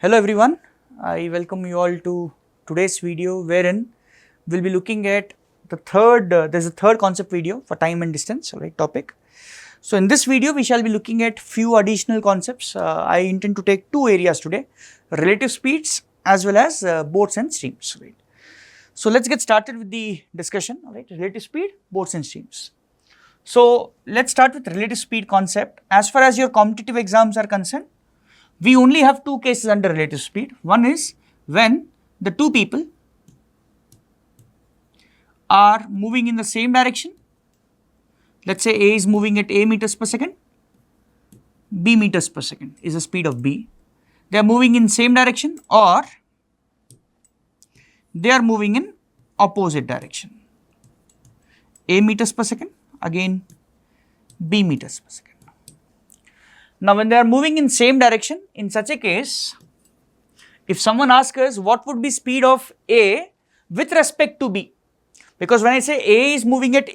Hello everyone, I welcome you all to today's video wherein we will be looking at the third, there's a third concept video for time and distance, alright, topic. So in this video we shall be looking at few additional concepts. I intend to take two areas today, relative speeds as well as boats and streams, right. So let's get started with the discussion, alright, relative speed, boats and streams. So let's start with relative speed concept. As far as your competitive exams are concerned, we only have two cases under relative speed. One is when the two people are moving in the same direction. Let's say A is moving at A meters per second, B meters per second is the speed of B. They are moving in same direction or they are moving in opposite direction. A meters per second, again B meters per second. Now when they are moving in same direction, in such a case, if someone asks us what would be speed of A with respect to B, because when I say A is moving at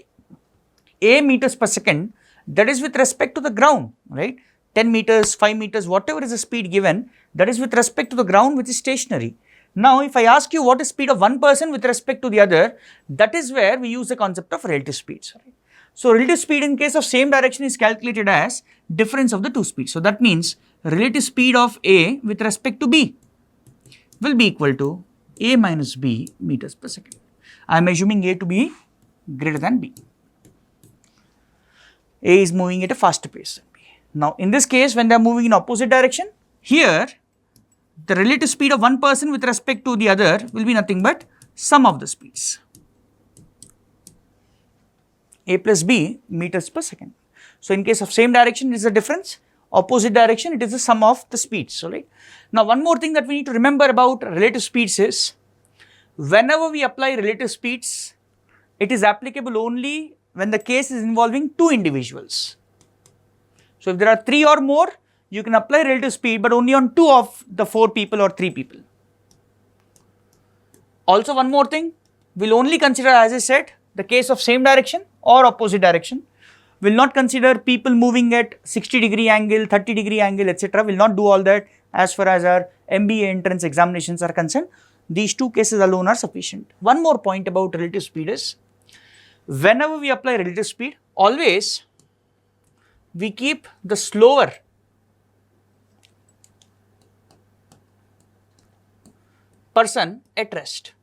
A meters per second, that is with respect to the ground, right? 10 meters, 5 meters, whatever is the speed given, that is with respect to the ground which is stationary. Now if I ask you what is speed of one person with respect to the other, that is where we use the concept of relative speeds. Right? So relative speed in case of same direction is calculated as difference of the two speeds. So that means relative speed of A with respect to B will be equal to A minus B meters per second. I am assuming A to be greater than B. A is moving at a faster pace than B. Now in this case when they are moving in opposite direction, here the relative speed of one person with respect to the other will be nothing but sum of the speeds. A plus B meters per second. So in case of same direction it is a difference, opposite direction it is the sum of the speeds. So right. Now one more thing that we need to remember about relative speeds is, whenever we apply relative speeds, it is applicable only when the case is involving two individuals. So if there are three or more, you can apply relative speed but only on two of the four people or three people. Also one more thing, we'll only consider, as I said, the case of same direction or opposite direction. Will not consider people moving at 60-degree angle, 30-degree angle, etc. Will not do all that as far as our MBA entrance examinations are concerned. These two cases alone are sufficient. One more point about relative speed is, whenever we apply relative speed, always we keep the slower person at rest.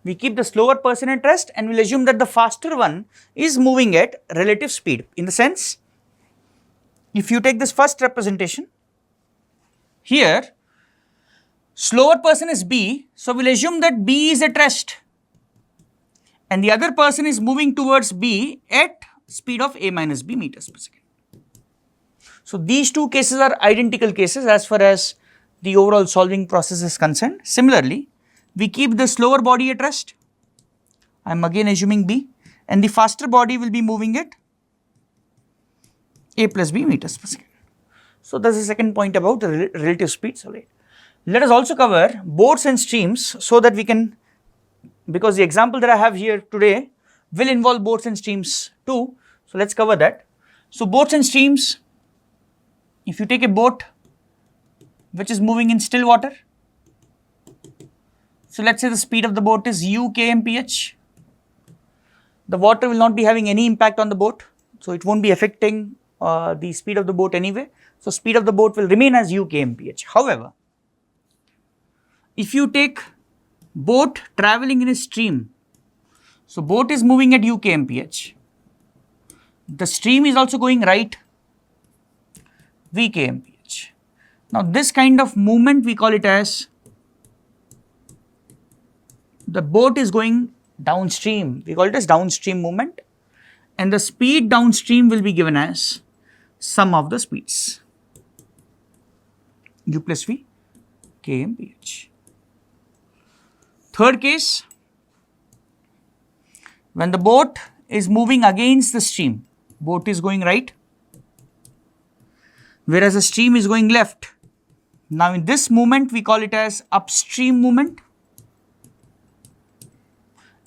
We keep the slower person at rest and we'll assume that the faster one is moving at relative speed. In the sense, if you take this first representation, here slower person is B, so we'll assume that B is at rest and the other person is moving towards B at speed of A minus B meters per second. So these two cases are identical cases as far as the overall solving process is concerned. Similarly, we keep the slower body at rest, I am again assuming B, and the faster body will be moving at A plus B meters per second. So that's the second point about the relative speeds. Right. Let us also cover boats and streams so that we can, because the example that I have here today will involve boats and streams too. So let's cover that. So boats and streams, if you take a boat which is moving in still water, so let's say the speed of the boat is u kmph. The water will not be having any impact on the boat, so it won't be affecting the speed of the boat anyway. So speed of the boat will remain as u kmph. However, if you take boat traveling in a stream, so boat is moving at u kmph, the stream is also going right v kmph. Now this kind of movement we call it as, the boat is going downstream, we call it as downstream movement, and the speed downstream will be given as sum of the speeds, u plus v kmph. Third case, when the boat is moving against the stream, boat is going right, whereas the stream is going left. Now in this movement we call it as upstream movement,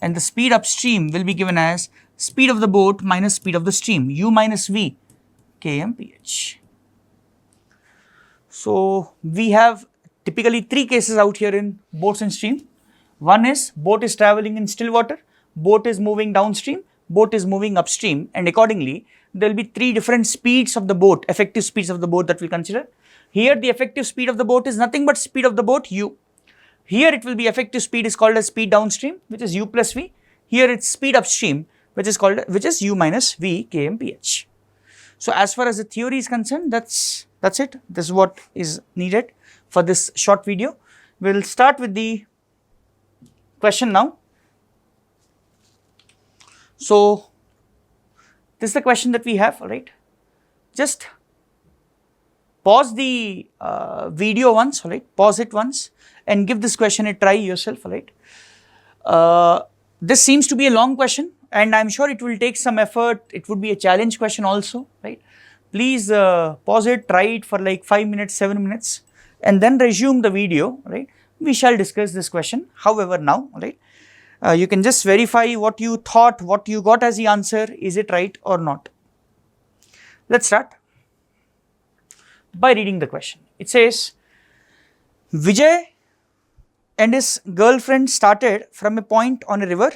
and the speed upstream will be given as speed of the boat minus speed of the stream, u minus v kmph. So we have typically three cases out here in boats and stream. One is boat is traveling in still water, boat is moving downstream, boat is moving upstream, and accordingly there will be three different speeds of the boat, effective speeds of the boat that we consider. Here the effective speed of the boat is nothing but speed of the boat u. Here it will be effective speed is called as speed downstream, which is u plus v. Here it's speed upstream, which is u minus v kmph. So as far as the theory is concerned, that's it. This is what is needed for this short video. We'll start with the question now. So this is the question that we have, right? Just pause the video once, right? Pause it once and give this question a try yourself, right? This seems to be a long question, and I'm sure it will take some effort. It would be a challenge question also, right? Please pause it, try it for like 5 minutes, 7 minutes, and then resume the video, right? We shall discuss this question. However, now, right, you can just verify what you thought, what you got as the answer, is it right or not? Let's start by reading the question. It says, Vijay and his girlfriend started from a point on a river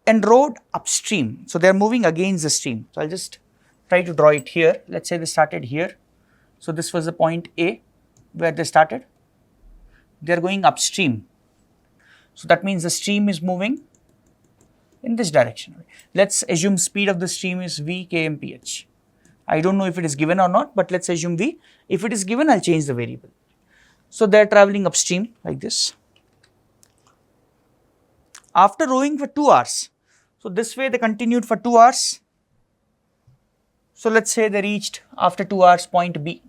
and rowed upstream. So they are moving against the stream. So I'll just try to draw it here. Let's say they started here. So this was the point A where they started. They are going upstream. So that means the stream is moving in this direction. Let's assume speed of the stream is v kmph. I don't know if it is given or not, but let's assume v. If it is given, I'll change the variable. So they are traveling upstream like this. After rowing for 2 hours, so this way they continued for 2 hours. So let's say they reached after 2 hours point B.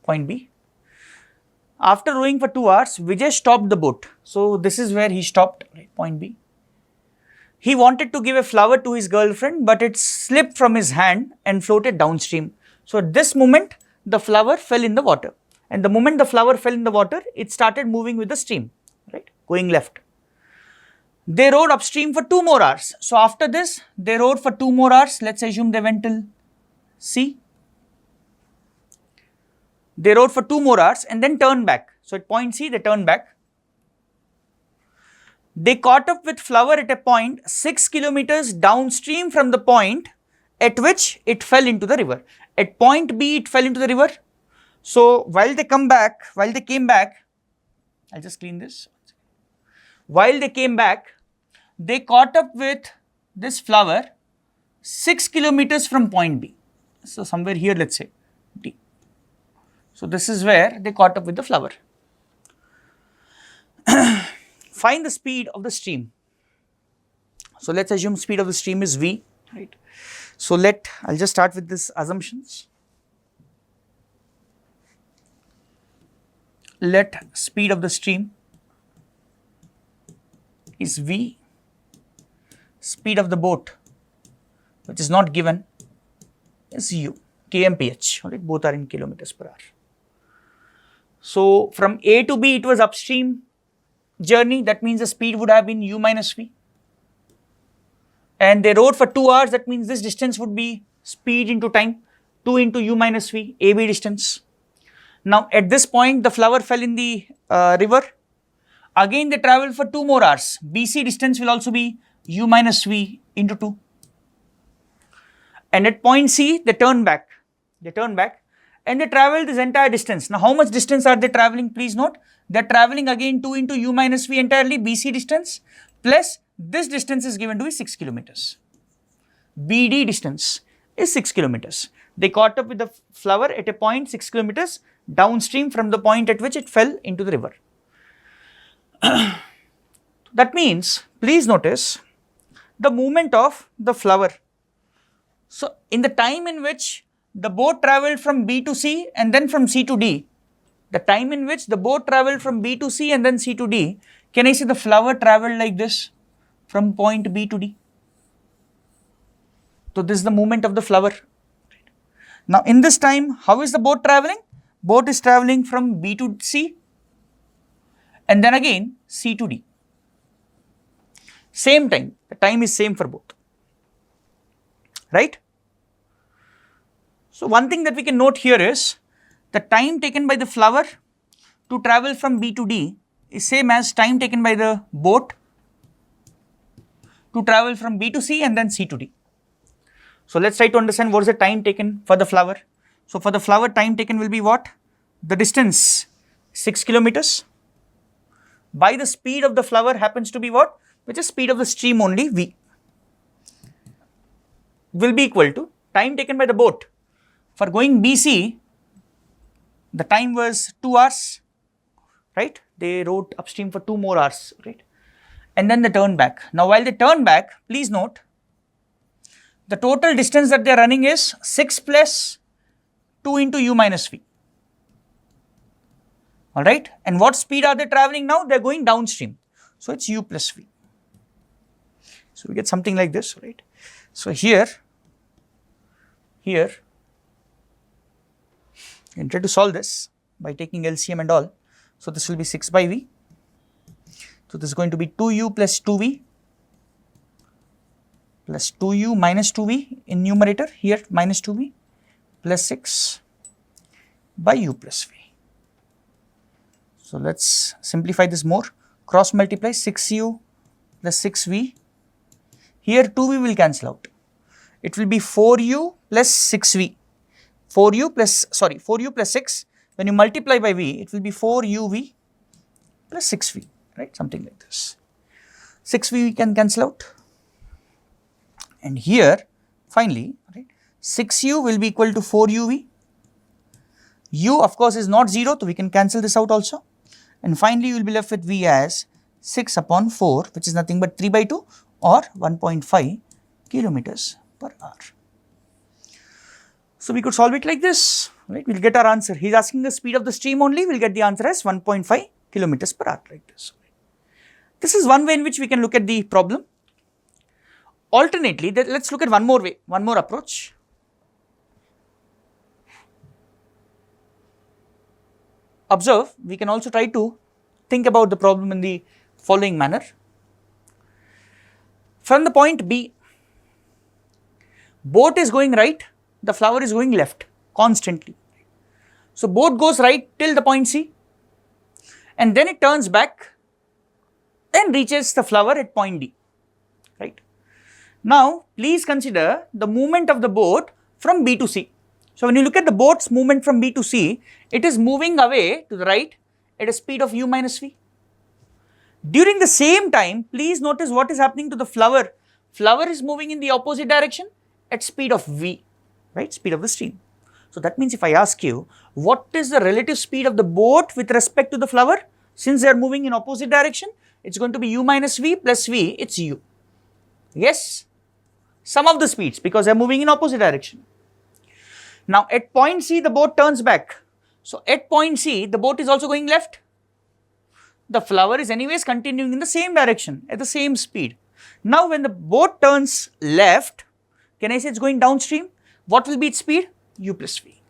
Point B. After rowing for 2 hours, Vijay stopped the boat. So this is where he stopped, right, point B. He wanted to give a flower to his girlfriend, but it slipped from his hand and floated downstream. So at this moment, the flower fell in the water. And the moment the flower fell in the water, it started moving with the stream, right, going left. They rowed upstream for 2 more hours. So after this, they rowed for 2 more hours. Let's assume they went till C. They rowed for 2 more hours and then turned back. So at point C, they turned back. They caught up with flower at a point 6 kilometers downstream from the point at which it fell into the river. At point B, it fell into the river. So while they came back, I'll just clean this. While they came back, they caught up with this flower 6 kilometers from point B. So somewhere here, let's say D. So this is where they caught up with the flower. Find the speed of the stream. So let's assume speed of the stream is V, right? So I'll just start with this assumptions. Let speed of the stream is V, speed of the boat, which is not given, is U, kmph, right? Both are in kilometers per hour. So from A to B, it was upstream journey. That means the speed would have been U minus V. And they rode for 2 hours. That means this distance would be speed into time, 2 into U minus V, AB distance. Now at this point, the flower fell in the river. Again, they traveled for 2 more hours. BC distance will also be U minus V into 2. And at point C, they turned back. And they traveled this entire distance. Now, how much distance are they traveling? Please note, they're traveling again 2 into U minus V entirely, BC distance, plus this distance is given to be 6 kilometers. BD distance is 6 kilometers. They caught up with the flower at a point 6 kilometers downstream from the point at which it fell into the river. That means, please notice the movement of the flower. So in the time in which the boat traveled from B to C and then from C to D, the time in which the boat traveled from B to C and then C to D, can I say the flower traveled like this from point B to D? So this is the movement of the flower. Now in this time, how is the boat traveling? Boat is traveling from B to C and then again C to D. Same time, the time is same for both, right? So one thing that we can note here is the time taken by the flower to travel from B to D is same as time taken by the boat to travel from B to C and then C to D. So let's try to understand what is the time taken for the flower. So for the flower, time taken will be what? The distance 6 kilometers by the speed of the flower happens to be what? Which is speed of the stream only, V, will be equal to time taken by the boat. For going BC, the time was 2 hours, right? They rowed upstream for 2 more hours, right? And then they turn back. Now while they turn back, please note, the total distance that they are running is 6 plus 2 into U minus V. Alright, and what speed are they traveling now? They are going downstream. So it's U plus V. So we get something like this, right? So here, and try to solve this by taking LCM and all. So this will be 6 by V. So this is going to be 2U plus 2V plus 2U minus 2V in numerator, here minus 2V plus 6 by U plus V. So let's simplify this more. Cross multiply 6U plus 6V. Here 2V will cancel out. It will be 4U plus 6V. 4U plus 6. When you multiply by V, it will be 4UV plus 6V, right? Something like this. 6V we can cancel out. And here, finally, right, 6U will be equal to 4UV. U, of course, is not 0, so we can cancel this out also. And finally, you will be left with V as 6 upon 4, which is nothing but 3 by 2 or 1.5 kilometers per hour. So we could solve it like this, right? We'll get our answer. He's asking the speed of the stream only, we'll get the answer as 1.5 kilometers per hour, like this. This is one way in which we can look at the problem. Alternately, let's look at one more way, one more approach. Observe, we can also try to think about the problem in the following manner. From the point B, boat is going right, the flower is going left constantly. So boat goes right till the point C and then it turns back and reaches the flower at point D, right? Now please consider the movement of the boat from B to C. So when you look at the boat's movement from B to C, it is moving away to the right at a speed of U minus V. During the same time, please notice what is happening to the flower. Flower is moving in the opposite direction at speed of V, right? Speed of the stream. So that means if I ask you, what is the relative speed of the boat with respect to the flower? Since they are moving in opposite direction, it's going to be U minus V plus V, it's U. Yes, sum of the speeds because they are moving in opposite direction. Now at point C, the boat turns back. So at point C, the boat is also going left. The flower is anyways continuing in the same direction at the same speed. Now when the boat turns left, can I say it's going downstream? What will be its speed? U plus V.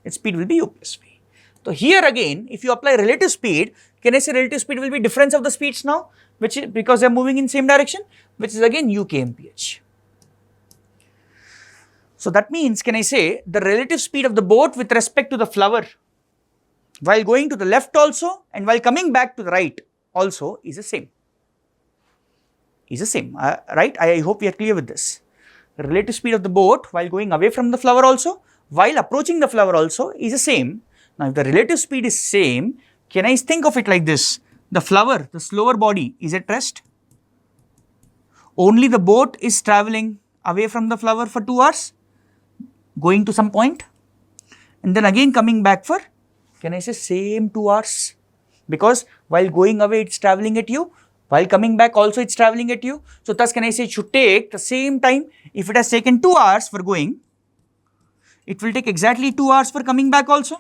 Its speed will be U plus V. So here again, if you apply relative speed, can I say relative speed will be difference of the speeds now, which is because they are moving in same direction, which is again U kmph. So that means, can I say the relative speed of the boat with respect to the flower while going to the left also and while coming back to the right also is the same. Right? I hope we are clear with this. The relative speed of the boat while going away from the flower also, while approaching the flower also is the same. Now if the relative speed is same, can I think of it like this? The flower, the slower body is at rest. Only the boat is traveling away from the flower for 2 hours, going to some point and then again coming back for, can I say same 2 hours? Because while going away it's traveling at U, while coming back also it's traveling at U. So thus can I say it should take the same time. If it has taken 2 hours for going, it will take exactly 2 hours for coming back also.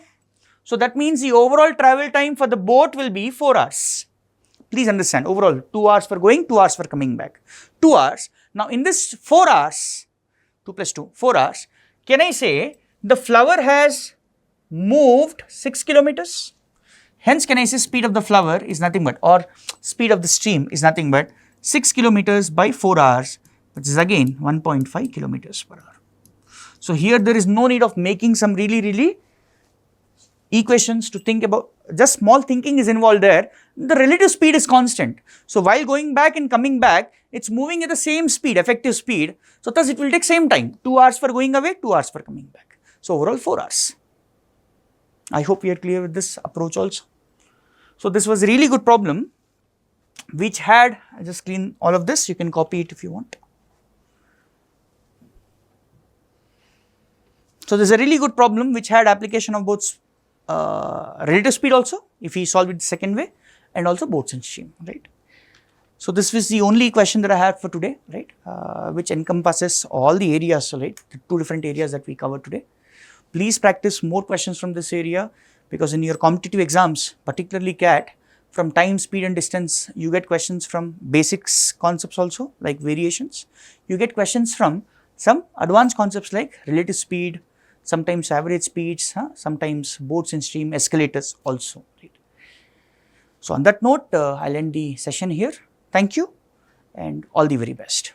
So that means the overall travel time for the boat will be 4 hours. Please understand, overall 2 hours for going, 2 hours for coming back. 2 hours. Now in this 4 hours, 2 plus 2, 4 hours, can I say the flower has moved 6 kilometers? Hence, can I say speed of the flower is nothing but, or speed of the stream is nothing but 6 kilometers by 4 hours, which is again 1.5 kilometers per hour. So here there is no need of making some really equations to think about, just small thinking is involved there. The relative speed is constant. So while going back and coming back, it's moving at the same speed, effective speed. So thus it will take same time, 2 hours for going away, 2 hours for coming back. So overall 4 hours. I hope we are clear with this approach also. So this was a really good problem which had, I just clean all of this, you can copy it if you want. So this is a really good problem which had application of both relative speed also, if we solve it the second way, and also boats and stream, right. So this was the only question that I had for today, right, which encompasses all the areas, right, the 2 different areas that we covered today. Please practice more questions from this area, because in your competitive exams, particularly CAT, from time, speed and distance, you get questions from basics concepts also, like variations. You get questions from some advanced concepts like relative speed, sometimes average speeds, sometimes boats and stream, escalators also, right. So on that note, I'll end the session here. Thank you and all the very best.